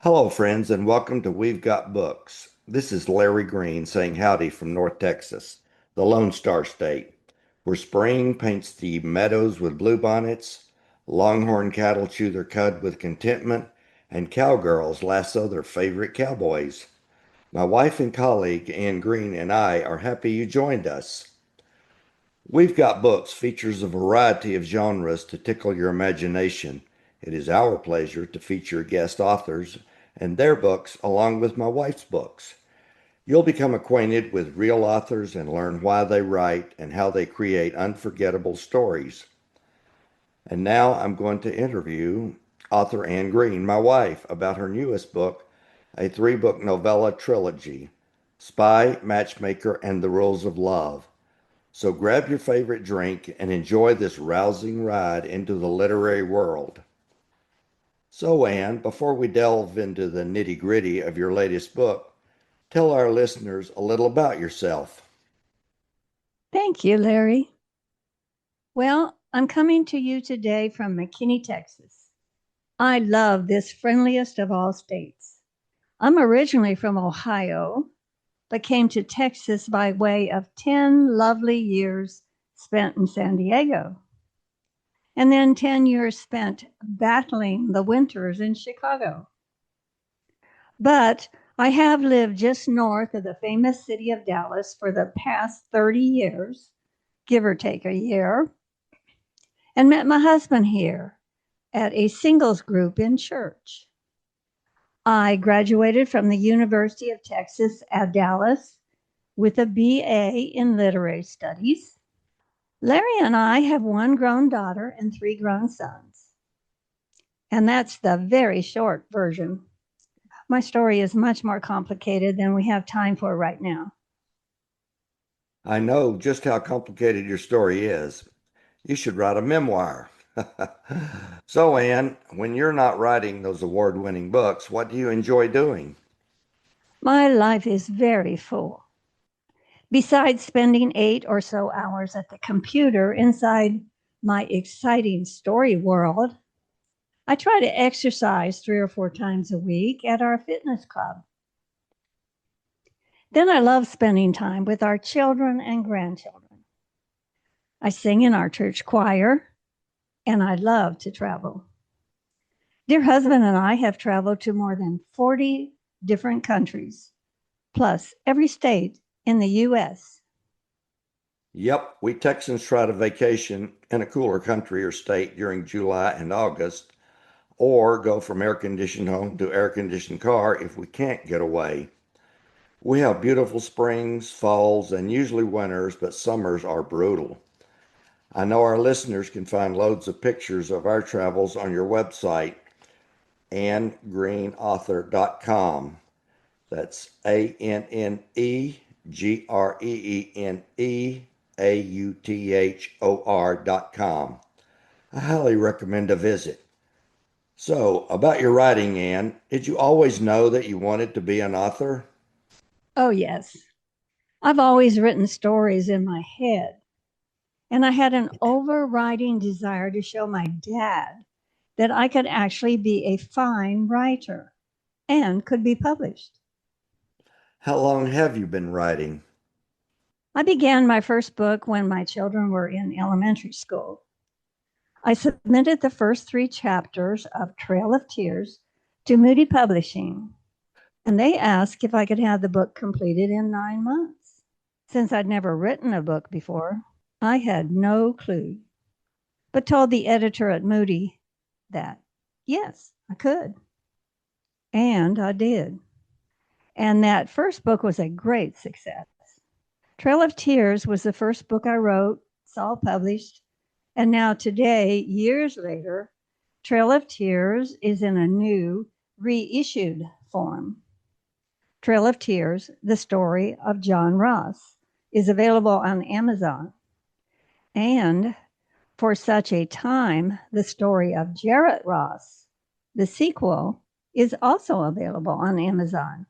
Hello, friends, and welcome to We've Got Books. This is Larry Greene saying howdy from North Texas, the Lone Star State, where spring paints the meadows with bluebonnets, longhorn cattle chew their cud with contentment, and cowgirls lasso their favorite cowboys. My wife and colleague Anne Greene and I are happy you joined us. We've Got Books features a variety of genres to tickle your imagination. It is our pleasure to feature guest authors and their books along with my wife's books. You'll become acquainted with real authors and learn why they write and how they create unforgettable stories. And now I'm going to interview author Anne Greene, my wife, about her newest book, a three-book novella trilogy, Spy, Matchmaker, and the Rules of Love. So grab your favorite drink and enjoy this rousing ride into the literary world. So, Anne, before we delve into the nitty-gritty of your latest book, tell our listeners a little about yourself. Thank you, Larry. Well, I'm coming to you today from McKinney, Texas. I love this friendliest of all states. I'm originally from Ohio, but came to Texas by way of 10 lovely years spent in San Diego, and then 10 years spent battling the winters in Chicago. But I have lived just north of the famous city of Dallas for the past 30 years, give or take a year, and met my husband here at a singles group in church. I graduated from the University of Texas at Dallas with a BA in literary studies. Larry and I have one grown daughter and three grown sons. And that's the very short version. My story is much more complicated than we have time for right now. I know just how complicated your story is. You should write a memoir. So, Anne, when you're not writing those award-winning books, what do you enjoy doing? My life is very full. Besides spending 8 or so hours at the computer inside my exciting story world, I try to exercise 3 or 4 times a week at our fitness club. Then I love spending time with our children and grandchildren. I sing in our church choir, and I love to travel. Dear husband and I have traveled to more than 40 different countries, plus every state in the U.S. Yep, we Texans try to vacation in a cooler country or state during July and August, or go from air-conditioned home to air-conditioned car if we can't get away. We have beautiful springs, falls, and usually winters, but summers are brutal. I know our listeners can find loads of pictures of our travels on your website, annegreeneauthor.com. That's ANNEGREENEAUTHOR.com. I highly recommend a visit. So, about your writing, Anne, did you always know that you wanted to be an author? Oh, yes. I've always written stories in my head, and I had an overriding desire to show my dad that I could actually be a fine writer and could be published. How long have you been writing? I began my first book when my children were in elementary school. I submitted the first 3 chapters of Trail of Tears to Moody Publishing, and they asked if I could have the book completed in 9 months. Since I'd never written a book before, I had no clue, but told the editor at Moody that, yes, I could. And I did. And that first book was a great success. Trail of Tears was the first book I wrote, it's all published. And now, today, years later, Trail of Tears is in a new, reissued form. Trail of Tears, the story of John Ross, is available on Amazon. And For Such a Time, the story of Jarrett Ross, the sequel, is also available on Amazon.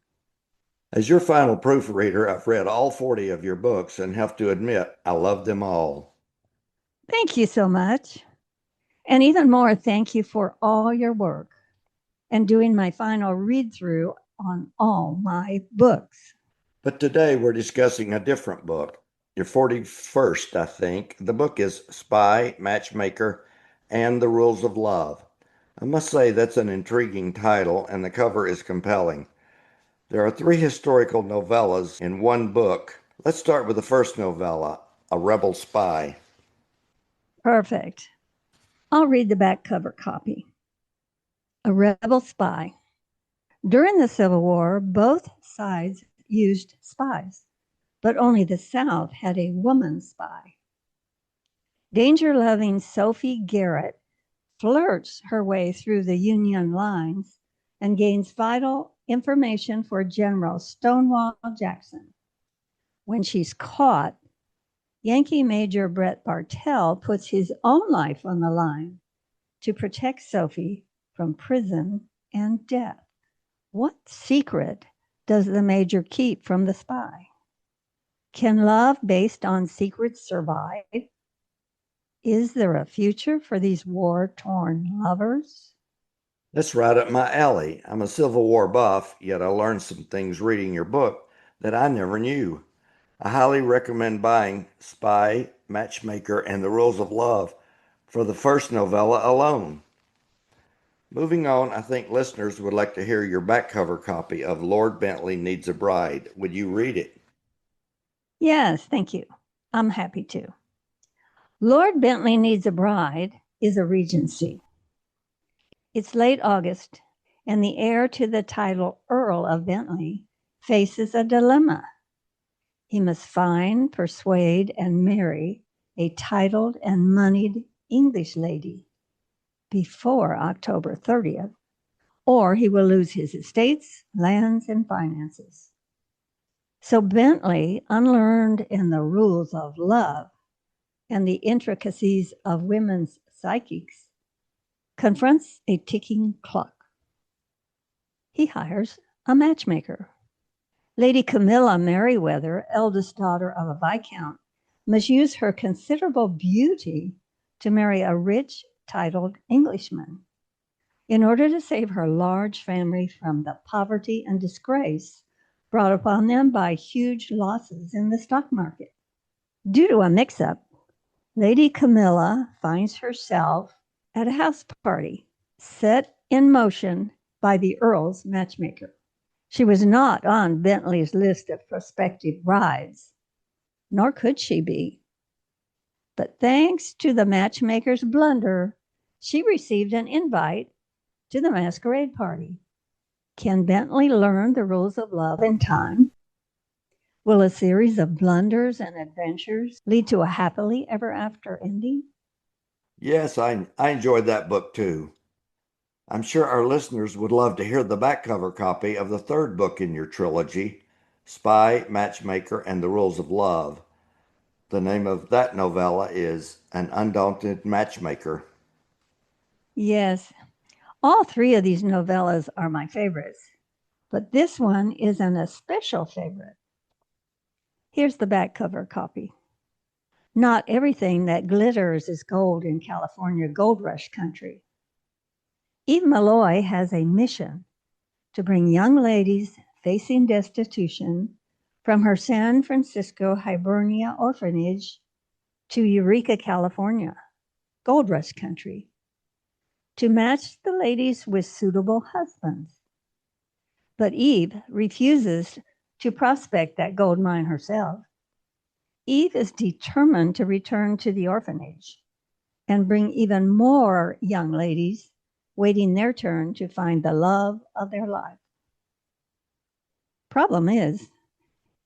As your final proofreader, I've read all 40 of your books and have to admit, I love them all. Thank you so much. And even more, thank you for all your work. and doing my final read through on all my books. But today we're discussing a different book, your 41st, I think. The book is Spy, Matchmaker, and the Rules of Love. I must say that's an intriguing title, and the cover is compelling. There are three historical novellas in one book. Let's start with the first novella, A Rebel Spy. Perfect. I'll read the back cover copy. A Rebel Spy. During the Civil War, both sides used spies, but only the South had a woman spy. Danger-loving Sophie Garrett flirts her way through the Union lines and gains vital information for General Stonewall Jackson. When she's caught, Yankee Major Brett Bartell puts his own life on the line to protect Sophie from prison and death. What secret does the Major keep from the spy? Can love based on secrets survive? Is there a future for these war-torn lovers? That's right up my alley. I'm a Civil War buff, yet I learned some things reading your book that I never knew. I highly recommend buying Spy, Matchmaker, and the Rules of Love for the first novella alone. Moving on, I think listeners would like to hear your back cover copy of Lord Bentley Needs a Bride. Would you read it? Yes, thank you. I'm happy to. Lord Bentley Needs a Bride is a regency. It's late August, and the heir to the title Earl of Bentley faces a dilemma. He must find, persuade, and marry a titled and moneyed English lady before October 30th, or he will lose his estates, lands, and finances. So Bentley, unlearned in the rules of love and the intricacies of women's psychics, confronts a ticking clock. He hires a matchmaker. Lady Camilla Merriweather, eldest daughter of a viscount, must use her considerable beauty to marry a rich, titled Englishman in order to save her large family from the poverty and disgrace brought upon them by huge losses in the stock market. Due to a mix-up, Lady Camilla finds herself at a house party set in motion by the Earl's matchmaker. She was not on Bentley's list of prospective brides, nor could she be. But thanks to the matchmaker's blunder, she received an invite to the masquerade party. Can Bentley learn the rules of love in time? Will a series of blunders and adventures lead to a happily ever after ending? Yes, I enjoyed that book too. I'm sure our listeners would love to hear the back cover copy of the third book in your trilogy, Spy, Matchmaker, and the Rules of Love. The name of that novella is An Undaunted Matchmaker. Yes, all three of these novellas are my favorites, but this one is an especial favorite. Here's the back cover copy. Not everything that glitters is gold in California gold rush country. Eve Malloy has a mission to bring young ladies facing destitution from her San Francisco Hibernia orphanage to Eureka, California, gold rush country, to match the ladies with suitable husbands. But Eve refuses to prospect that gold mine herself. Eve is determined to return to the orphanage and bring even more young ladies waiting their turn to find the love of their life. Problem is,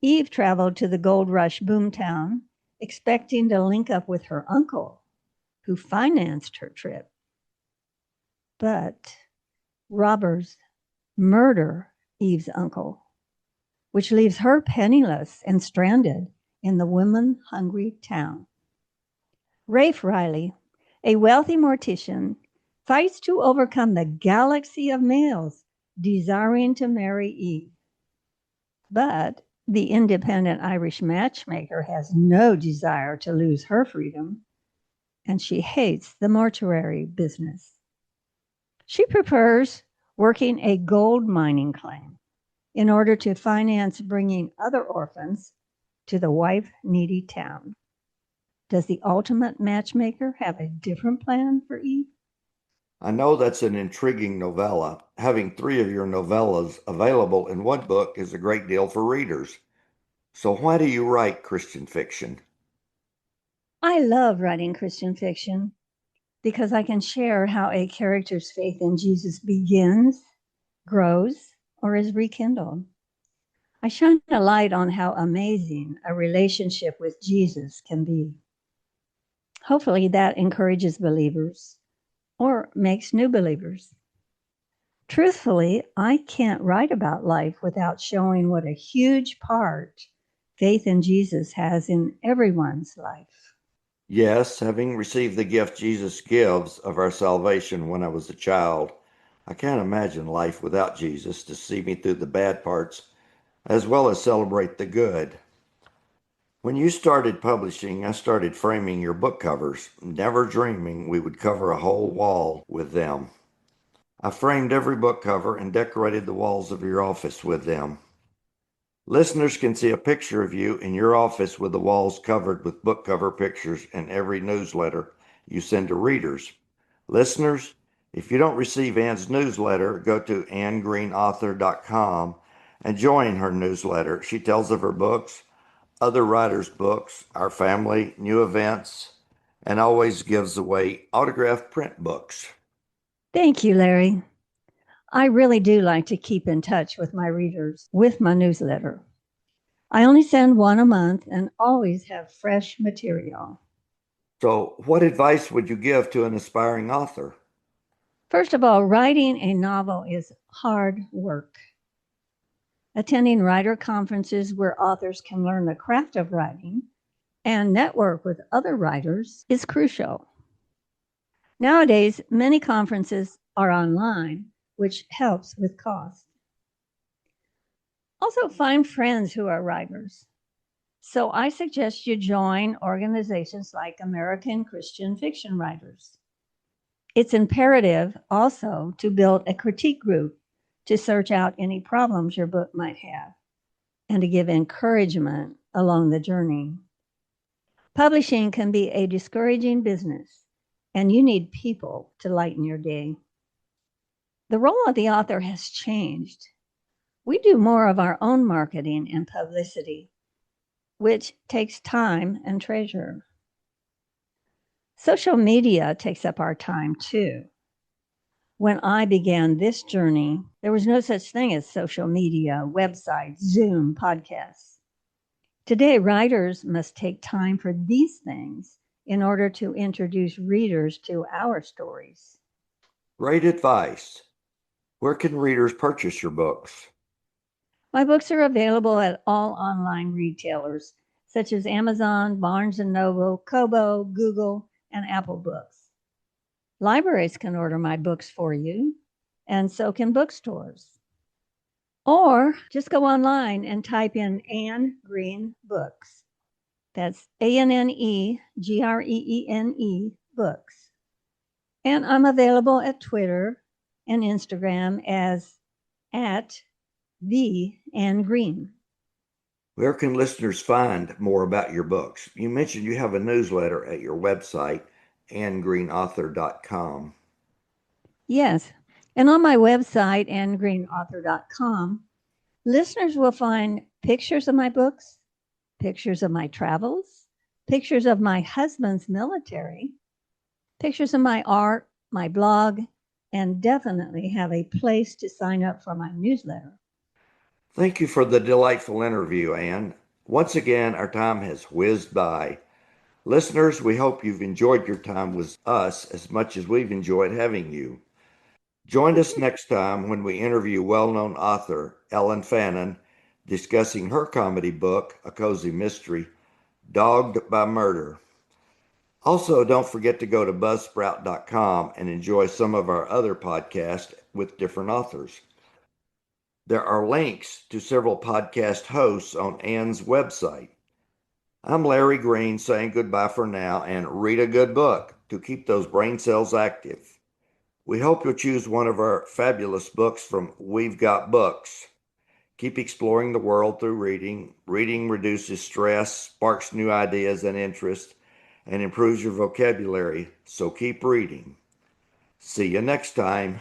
Eve traveled to the gold rush boomtown expecting to link up with her uncle, who financed her trip. But robbers murder Eve's uncle, which leaves her penniless and stranded in the woman-hungry town. Rafe Riley, a wealthy mortician, fights to overcome the galaxy of males desiring to marry Eve. But the independent Irish matchmaker has no desire to lose her freedom, and she hates the mortuary business. She prefers working a gold mining claim in order to finance bringing other orphans to the wife-needy town. Does the ultimate matchmaker have a different plan for Eve? I know that's an intriguing novella. Having three of your novellas available in one book is a great deal for readers. So, why do you write Christian fiction? I love writing Christian fiction because I can share how a character's faith in Jesus begins, grows, or is rekindled. I shine a light on how amazing a relationship with Jesus can be. Hopefully, that encourages believers or makes new believers. Truthfully, I can't write about life without showing what a huge part faith in Jesus has in everyone's life. Yes, having received the gift Jesus gives of our salvation when I was a child, I can't imagine life without Jesus to see me through the bad parts as well as celebrate the good. When you started publishing, I started framing your book covers, never dreaming we would cover a whole wall with them. I framed every book cover and decorated the walls of your office with them. Listeners can see a picture of you in your office with the walls covered with book cover pictures in every newsletter you send to readers. Listeners, if you don't receive Anne's newsletter, go to annegreenauthor.com and join her newsletter. She tells of her books, other writers' books, our family, new events, and always gives away autographed print books. Thank you, Larry. I really do like to keep in touch with my readers with my newsletter. I only send one a month and always have fresh material. So, what advice would you give to an aspiring author? First of all, writing a novel is hard work. Attending writer conferences where authors can learn the craft of writing and network with other writers is crucial. Nowadays, many conferences are online, which helps with cost. Also, find friends who are writers. So I suggest you join organizations like American Christian Fiction Writers. It's imperative also to build a critique group to search out any problems your book might have and to give encouragement along the journey. Publishing can be a discouraging business, and you need people to lighten your day. The role of the author has changed. We do more of our own marketing and publicity, which takes time and treasure. Social media takes up our time too. When I began this journey, there was no such thing as social media, websites, Zoom, podcasts. Today, writers must take time for these things in order to introduce readers to our stories. Great advice. Where can readers purchase your books? My books are available at all online retailers, such as Amazon, Barnes& and Noble, Kobo, Google, and Apple Books. Libraries can order my books for you, and so can bookstores. Or just go online and type in Anne Greene Books. That's ANNEGREENE Books. And I'm available at Twitter and Instagram as at the Anne Greene. Where can listeners find more about your books? You mentioned you have a newsletter at your website, annegreenauthor.com. Yes. And on my website, annegreenauthor.com, listeners will find pictures of my books, pictures of my travels, pictures of my husband's military, pictures of my art, my blog, and definitely have a place to sign up for my newsletter. Thank you for the delightful interview, Anne. Once again, our time has whizzed by. Listeners, we hope you've enjoyed your time with us as much as we've enjoyed having you. Join us next time when we interview well-known author Ellen Fannin discussing her comedy book, A Cozy Mystery, Dogged by Murder. Also, don't forget to go to buzzsprout.com and enjoy some of our other podcasts with different authors. There are links to several podcast hosts on Anne's website. I'm Larry Greene saying goodbye for now and read a good book to keep those brain cells active. We hope you'll choose one of our fabulous books from We've Got Books. Keep exploring the world through reading. Reading reduces stress, sparks new ideas and interest, and improves your vocabulary. So keep reading. See you next time.